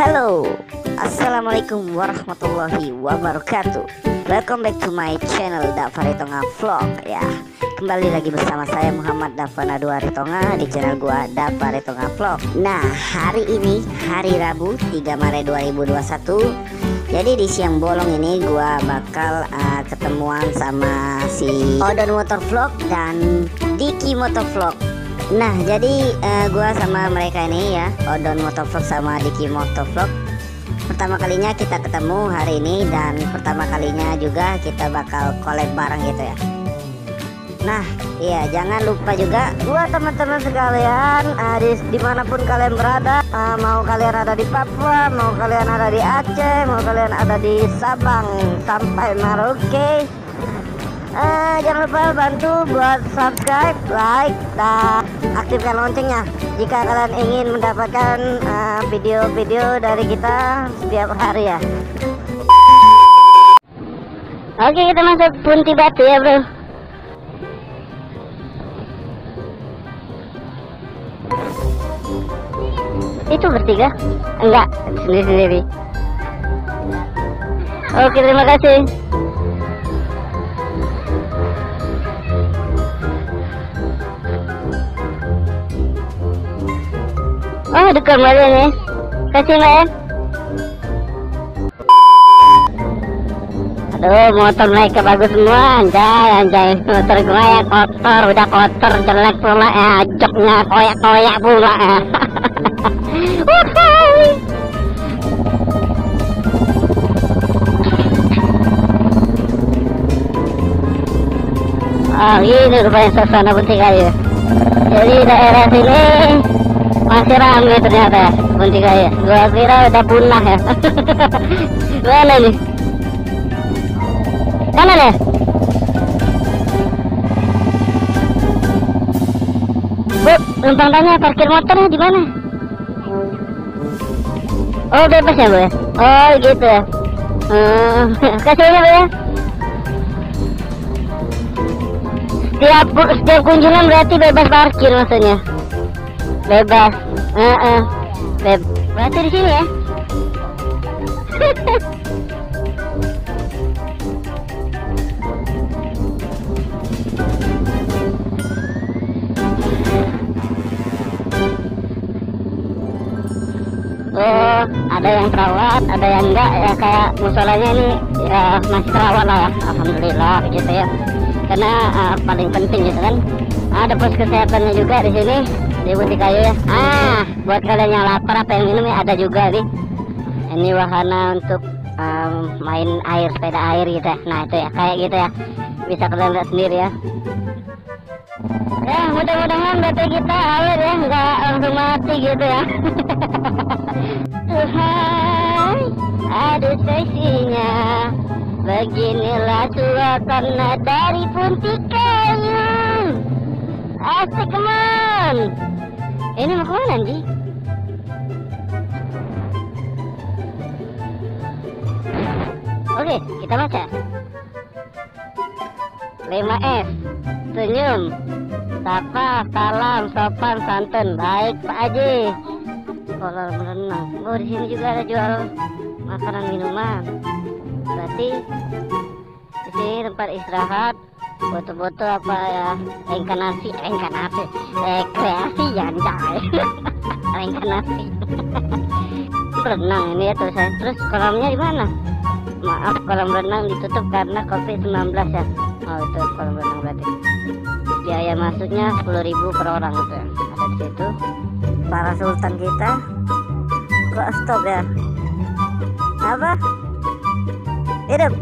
Halo, assalamualaikum warahmatullahi wabarakatuh. Welcome back to my channel Dava Ritonga Vlog ya. Kembali lagi bersama saya Muhammad Dava Nadu Ritonga di channel gua Dava Ritonga Vlog. Nah, hari ini hari Rabu 3 Maret 2021. Jadi di siang bolong ini gua bakal ketemuan sama si Odon Motovlog dan Diki Motovlog. Nah, jadi gua sama mereka ini ya, Odon Motovlog sama Diki Motovlog, pertama kalinya kita ketemu hari ini, dan pertama kalinya juga kita bakal collab bareng gitu ya. Nah, iya, jangan lupa juga buat teman-teman sekalian, dimanapun kalian berada, mau kalian ada di Papua, mau kalian ada di Aceh, mau kalian ada di Sabang sampai Merauke, jangan lupa bantu buat subscribe, like, dan aktifkan loncengnya jika kalian ingin mendapatkan video-video dari kita setiap hari ya. Oke, kita masuk Punti Batu ya bro. Itu bertiga? Enggak, sendiri-sendiri. Oke, terima kasih. Oh, dekat kembali nih. Kasih mbak ya. Aduh, motor mereka bagus semua. Anjay, motor gue ya kotor, udah kotor, jelek pula ya, joknya koyak-koyak pula ya. Oh, ini rupanya suasana Punti Kayu. Jadi daerah sini masih ramai ternyata ya, Punti Kayu. Gua kira udah punah ya. Mana nih? Kanan ya? Bu, numpang tanya parkir motornya di mana? Oh, bebas ya bu ya? Oh gitu ya. Kasih ya bu ya. Setiap kunjungan berarti bebas parkir maksudnya. Bebas. Berarti di sini ya. Oh, ada yang terawat, ada yang enggak ya, kayak musolanya ini ya masih terawat lah ya, alhamdulillah gitu ya. Karena paling penting gitu kan, ada pos kesehatannya juga di sini di Punti Kayu ya. Buat kalian yang lapar apa yang minum ya ada juga nih. Ini wahana untuk main air, sepeda air gitu ya. Nah itu ya, kayak gitu ya, bisa kalian lihat sendiri ya. Ya mudah-mudahan baterai kita awet ya, nggak langsung mati gitu ya. Tuhan, ada sesinya. Beginilah suasana dari Punti Kayu. Asik teman. Ini mau kemana Ji? Oke, kita baca 5S. Senyum, sapa, salam, sopan, santun. Baik Pak Haji. Kolam berenang. Oh, di sini juga ada jual makanan minuman. Berarti di sini tempat istirahat, foto-foto apa ya, rekreasi, anjay. Rekreasi. Berenang ini ya tulisannya. Terus kolamnya di mana? Maaf, kolam renang ditutup karena COVID-19 ya. Oh, itu kolam renang berarti. Biaya masuknya 10.000 per orang itu ya. Ada di situ. Para sultan kita kok stop ya? Apa? Hidup.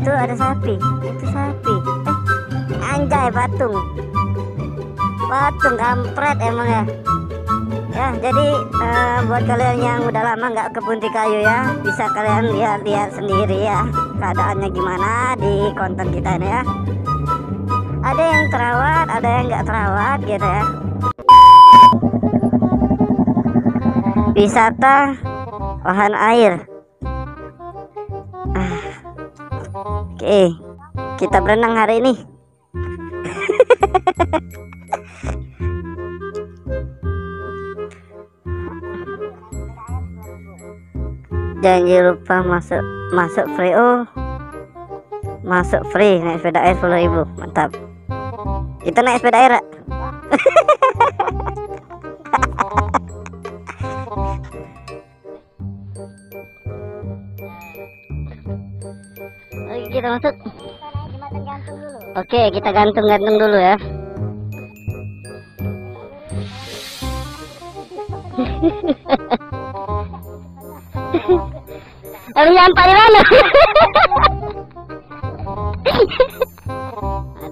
Itu ada sapi. Itu sapi. Anjay, patung kampret emang ya. Ya, jadi buat kalian yang udah lama nggak ke Punti Kayu ya, bisa kalian lihat-lihat sendiri ya keadaannya gimana di konten kita ini ya. Ada yang terawat, ada yang nggak terawat gitu ya. Wisata wahana air. Oke, kita berenang hari ini. janji lupa masuk free. Oh, masuk free naik sepeda air 10.000. Mantap. Kita naik sepeda air. Oke, kita masuk. Oke, kita gantung dulu ya. Harus nyampe di mana?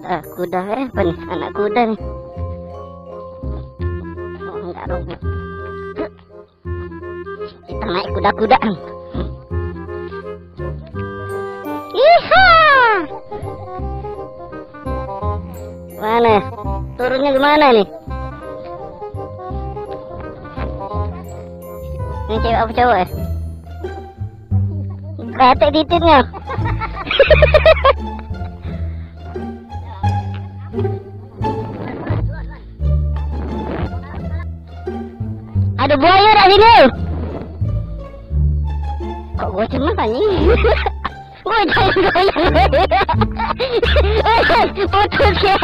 Ada kuda apa nih? Anak kuda nih. Oh, enggak dong. Kita naik kuda-kuda. Iha. Mana? Turunnya gimana nih? Ini cewek apa cowok ya? Kretek titiknya. Ada buaya dah sini. Kok gue cemas anjing? Gue jangan goyang. Putus ya.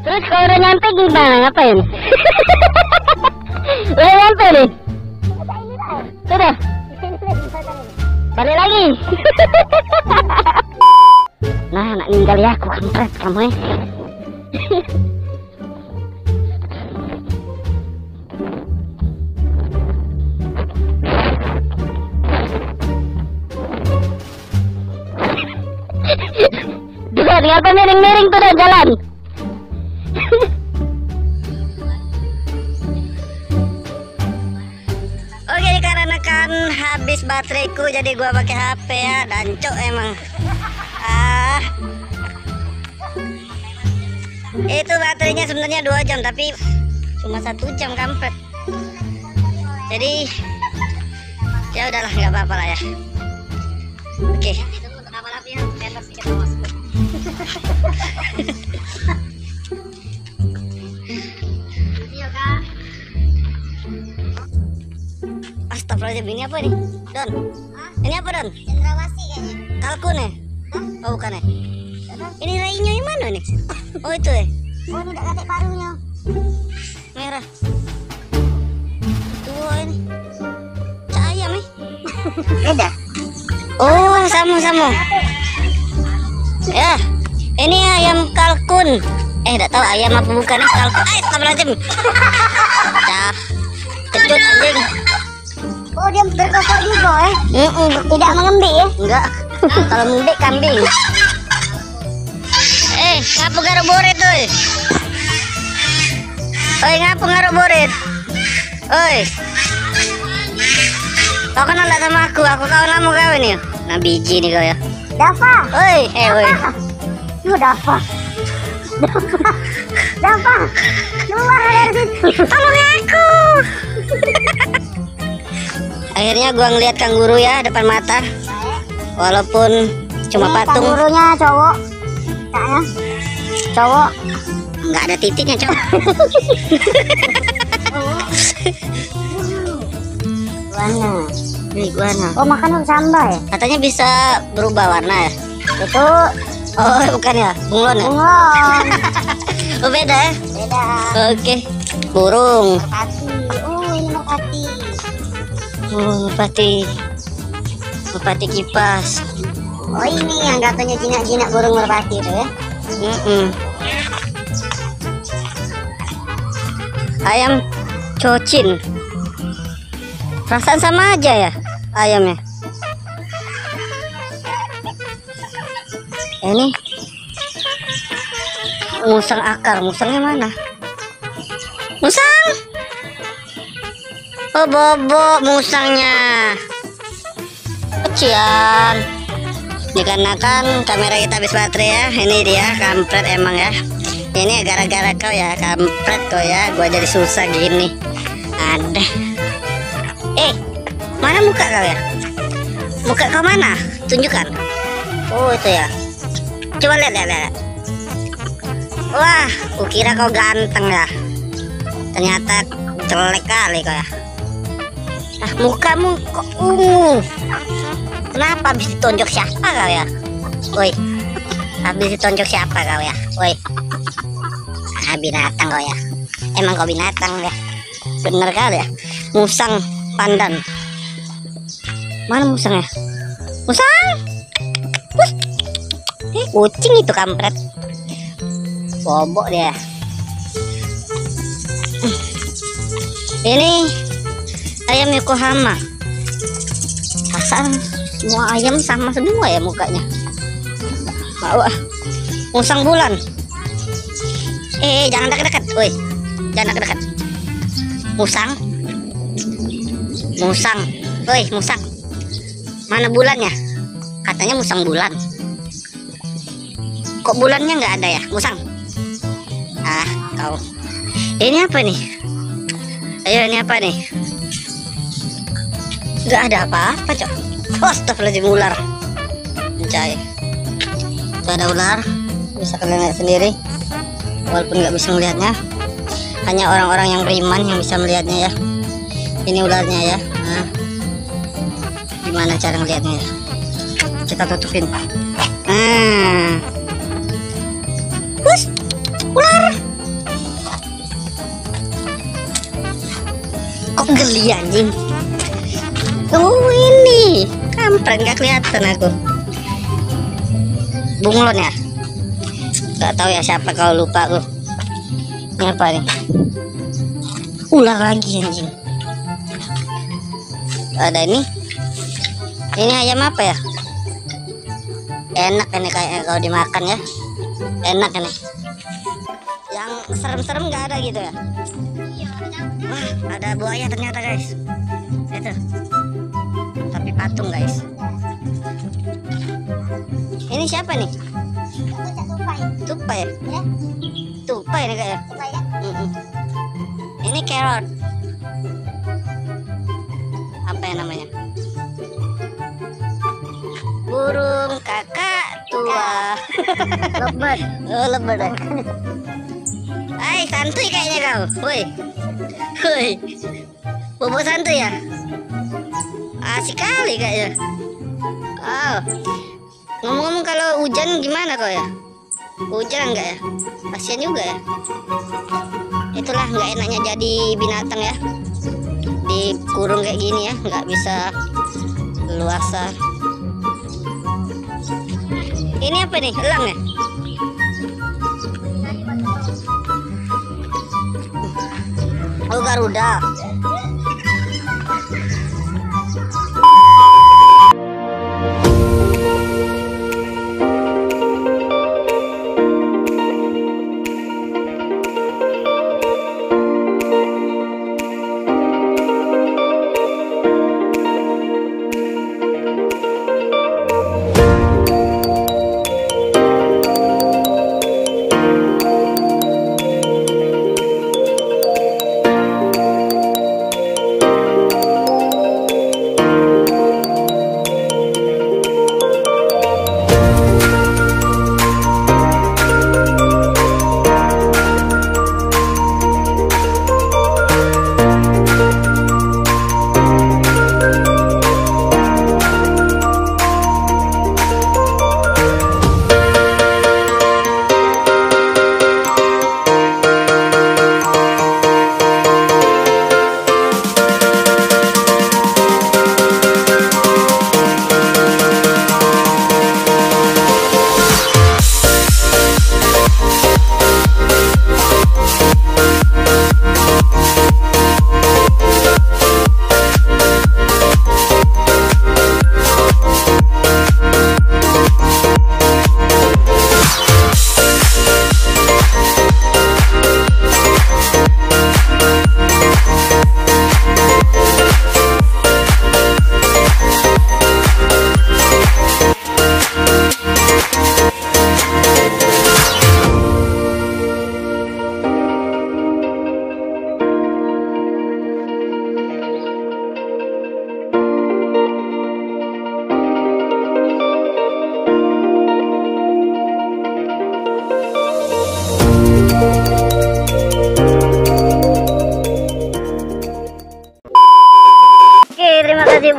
Terus kalau udah nyampe gimana? Ngapain? Udah nyampe nih? Sudah? Balik lagi? Nah, nak ninggal ya aku kampret kamu ya. Duh, ngapa miring-miring tuh dah jalan? Oke, dikarenakan habis bateraiku jadi gua pakai HP ya, dancok emang. Itu baterainya sebenarnya 2 jam tapi cuma 1 jam kampret. Jadi ya udahlah, nggak apa-apa lah ya. Oke. Astagfirullahaladzim, ini apa nih, Don? Ini apa, Don? Cendrawasih kayaknya. Kalkun ya? Oh bukan ya? Ini rainya yang mana nih? Oh itu ya? Oh ini udah katek parunya. Merah. Tuh ini. Cak ayam nih. Beda. Oh sama-sama. Ya, ini ayam kalkun. Enggak tahu ayam apa bukan nih, kalkun. Astagfirullahaladzim. Cah. Kecut anjing. Oh dia berkokok juga ya? Tidak mengembik ya? Enggak. Kalau mengembik kambing. Ngapa garuk boret tuh? Oi, ngapa garuk boret? Oi, kau kenal tak sama aku? Aku kawan lama kau ini. Nah biji nih kau ya. Dafa. Oi, oi. Lu Dafa. Dafa. Keluar dari situ. Tolong aku. Akhirnya gua ngeliat kanguru ya depan mata. Walaupun cuma ini patung. Kangurunya cowok. Kayaknya cowok. Nggak ada titiknya cowok. Iguana. Iguana. Oh makan sambal ya? Katanya bisa berubah warna ya? Itu. Oh bukan ya? Bunglon ya? Bunglon. Oh beda ya? Beda. Oke. Burung. Merpati. Oh ini merpati. Oh merpati. Merpati kipas. Oh ini yang katanya jinak-jinak burung merpati itu ya? Ayam cocin. Perasaan sama aja ya ayamnya. Ini musang akar. Musangnya mana? Musang. Oh bobo musangnya. Kecian. Dikarenakan kamera kita habis baterai ya. Ini dia kampret emang ya. Ini gara-gara kau ya, kampret kau ya. Gua jadi susah gini. Ada. Mana muka kau ya? Muka kau mana? Tunjukkan. Oh itu ya. Coba lihat. Wah, kukira kau ganteng ya. Ternyata jelek kali kau ya. Ah, mukamu kok ungu. Kenapa habis ditonjok siapa kau ya? Woi, habis ditonjok siapa kau ya? Woi, ah, binatang kau ya. Emang kau binatang ya. Bener kali ya. Musang pandan. Mana musangnya? Musang. Kucing itu kampret. Bobok dia. Ini ayam Yokohama. Pasang semua ayam sama semua ya mukanya. Wah, musang bulan. Jangan dekat-dekat, woi, jangan dekat-dekat. Musang, woi, musang. Mana bulannya? Katanya musang bulan. Kok bulannya nggak ada ya, musang? Ah, kau. Ini apa nih? Ayo, ini apa nih? Nggak ada apa-apa, cok. Astagfirullahaladzim, ular. Mencai. Itu ada ular. Bisa kalian lihat sendiri. Walaupun nggak bisa melihatnya, hanya orang-orang yang beriman yang bisa melihatnya ya. Ini ularnya ya. Nah, gimana cara ngelihatnya ya? Kita tutupin. Ular. Kok geli anjing? Oh ini kampret, nggak kelihatan aku. Bunglon ya? Nggak tahu ya siapa, kalau lupa aku. Ini apa nih? Ular lagi anjing. Ada ini. Ini ayam apa ya? Enak ini kayaknya kalau dimakan ya. Enak ini. Yang serem-serem nggak ada gitu ya? Wah, ada buaya ternyata guys. Itu. Tapi patung guys. Ini siapa nih? Tupai. Tupai nih kayak. Ini carrot. Apa ya namanya? Burung kakak tua. Lebat. Oh, lebat. Hai, santuy kayaknya kau. Woi. Woi. Bobo santuy ya? Asik kali kayaknya. Oh. Ngomong-ngomong, kalau hujan gimana kau ya? Hujan enggak ya? Kasian juga ya. Itulah nggak enaknya jadi binatang ya. Dikurung kayak gini ya, nggak bisa luasa. Ini apa nih? Elang ya? Oh, Garuda.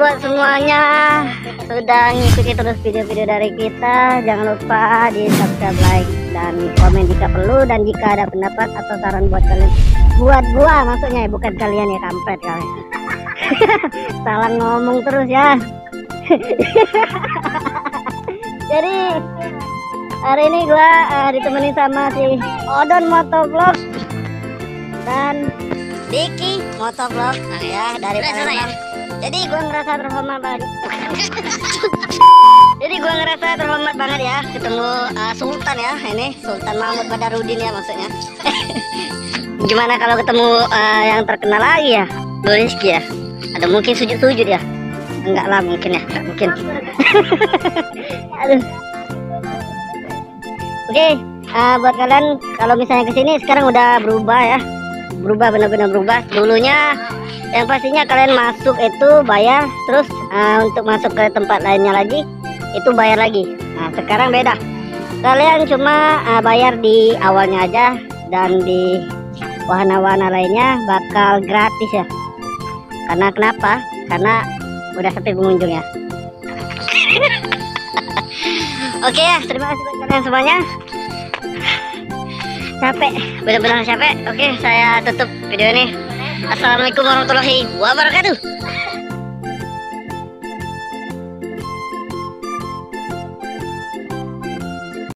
buat semuanya sudah ngikuti terus video-video dari kita. Jangan lupa di subscribe, like, dan komen jika perlu. Dan jika ada pendapat atau saran buat kalian, buat gua maksudnya, bukan kalian ya, kampret kalian. Salah ngomong terus ya. Jadi hari ini gua ditemani sama si Odon Motovlog dan Diki Motovlog, ya, dari Palembang. Jadi gua ngerasa terhormat banget. Jadi gua ngerasa terhormat banget ya ketemu Sultan ya, ini Sultan Mahmud Badarudin ya maksudnya. Gimana kalau ketemu yang terkenal lagi ya, Rizky ya? Ada mungkin sujud-sujud ya? Enggak lah, mungkin ya, enggak mungkin. Aduh. Oke, buat kalian kalau misalnya kesini sekarang udah berubah ya, benar-benar berubah. Dulunya yang pastinya kalian masuk itu bayar, terus untuk masuk ke tempat lainnya lagi itu bayar lagi. Nah sekarang beda, kalian cuma bayar di awalnya aja, dan di wahana-wahana lainnya bakal gratis ya. Karena kenapa? Karena udah sepi pengunjung ya. Oke ya, terima kasih buat kalian semuanya. Capek, benar-benar capek. Oke, saya tutup video ini. Assalamualaikum warahmatullahi wabarakatuh.